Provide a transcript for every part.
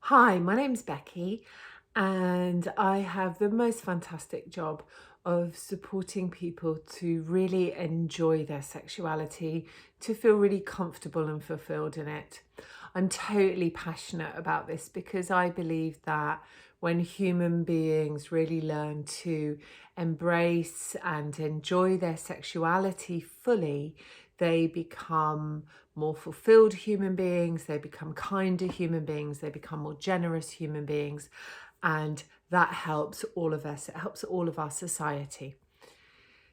Hi, my name's Becky, and I have the most fantastic job of supporting people to really enjoy their sexuality, to feel really comfortable and fulfilled in it. I'm totally passionate about this because I believe that when human beings really learn to embrace and enjoy their sexuality fully, they become more fulfilled human beings, they become kinder human beings, they become more generous human beings, and that helps all of us. It helps all of our society.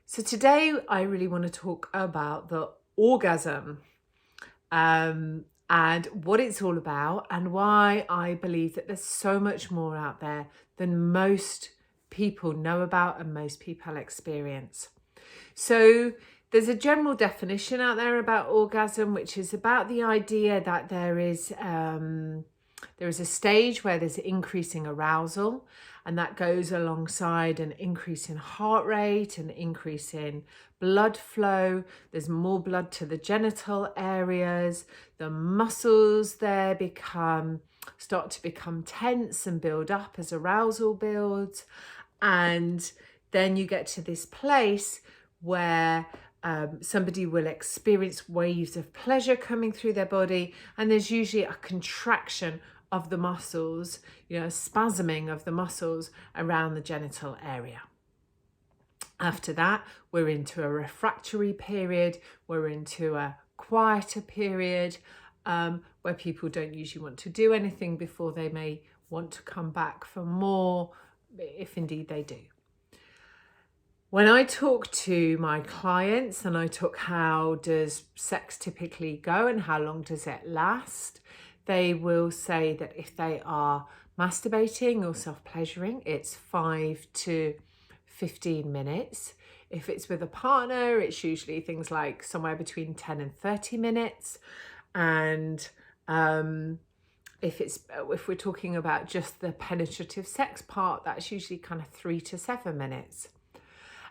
So today I really want to talk about the orgasm, and what it's all about, and why I believe that there's so much more out there than most people know about and most people experience. So there's a general definition out there about orgasm, which is about the idea that there is a stage where there's increasing arousal, and that goes alongside an increase in heart rate, an increase in blood flow. There's more blood to the genital areas. The muscles there start to become tense and build up as arousal builds. And then you get to this place where somebody will experience waves of pleasure coming through their body, and there's usually a contraction of the muscles, a spasming of the muscles around the genital area. After that, we're into a refractory period, we're into a quieter period, where people don't usually want to do anything before they may want to come back for more, if indeed they do. When I talk to my clients and I talk how does sex typically go and how long does it last, they will say that if they are masturbating or self-pleasuring, it's 5 to 15 minutes. If it's with a partner, it's usually things like somewhere between 10 and 30 minutes. And if we're talking about just the penetrative sex part, that's usually kind of 3 to 7 minutes.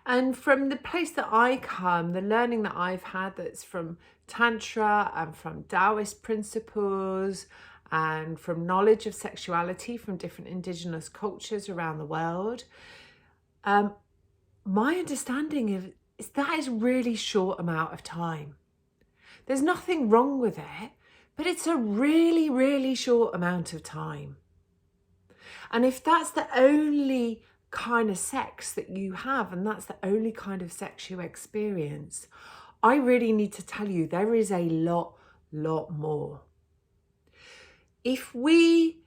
And from the place that I come, the learning that I've had that's from Tantra and from Taoist principles and from knowledge of sexuality from different indigenous cultures around the world, my understanding is that is really short amount of time. There's nothing wrong with it, but it's a really, really short amount of time. And if that's the only kind of sex that you have, and that's the only kind of sex you experience, I really need to tell you there is a lot more. If we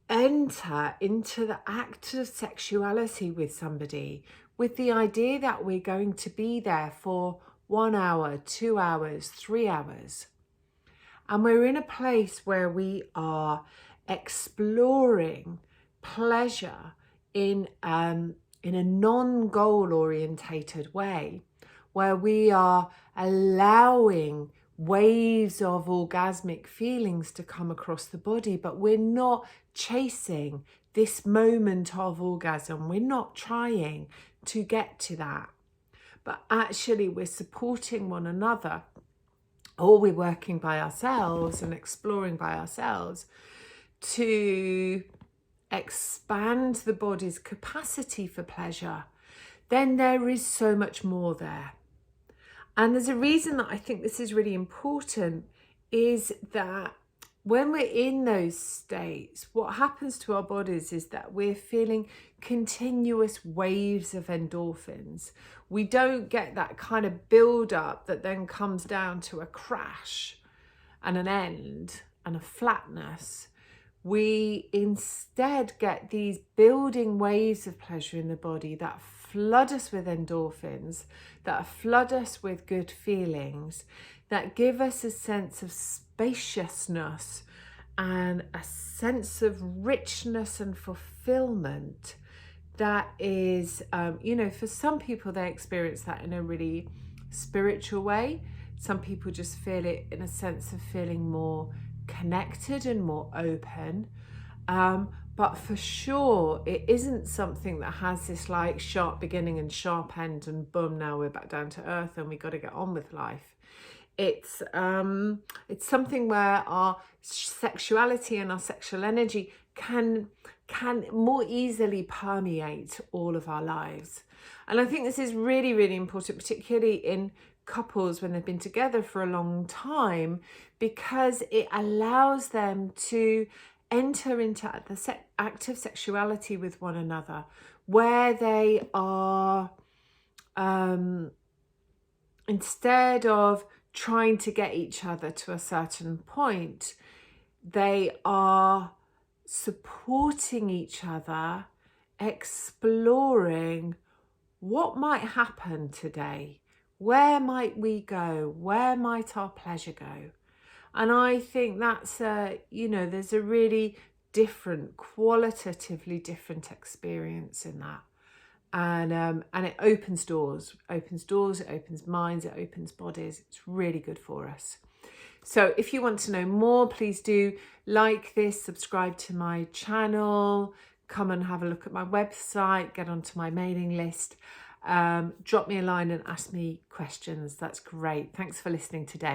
enter into the act of sexuality with somebody with the idea that we're going to be there for 1 hour, 2 hours, 3 hours, and we're in a place where we are exploring pleasure in a non-goal orientated way, where we are allowing waves of orgasmic feelings to come across the body, but we're not chasing this moment of orgasm. We're not trying to get to that, but actually we're supporting one another, or we're working by ourselves and exploring by ourselves to expand the body's capacity for pleasure. Then there is so much more there. And there's a reason that I think this is really important, is that when we're in those states, what happens to our bodies is that we're feeling continuous waves of endorphins. We don't get that kind of build up that then comes down to a crash and an end and a flatness. We instead get these building waves of pleasure in the body that flood us with endorphins, that flood us with good feelings, that give us a sense of spaciousness and a sense of richness and fulfillment. That is, for some people, they experience that in a really spiritual way. Some people just feel it in a sense of feeling more connected and more open. But for sure, it isn't something that has this like sharp beginning and sharp end and boom, now we're back down to earth and we got to get on with life. It's something where our sexuality and our sexual energy can more easily permeate all of our lives. And I think this is really, really important, particularly in couples when they've been together for a long time, because it allows them to enter into the act of sexuality with one another, where they are, instead of trying to get each other to a certain point, they are supporting each other, exploring what might happen today, where might we go, where might our pleasure go. And I think that's there's a really different, qualitatively different experience in that. And it opens doors, it opens minds, it opens bodies. It's really good for us. So if you want to know more, please do like this, subscribe to my channel, come and have a look at my website, get onto my mailing list, drop me a line and ask me questions. That's great. Thanks for listening today.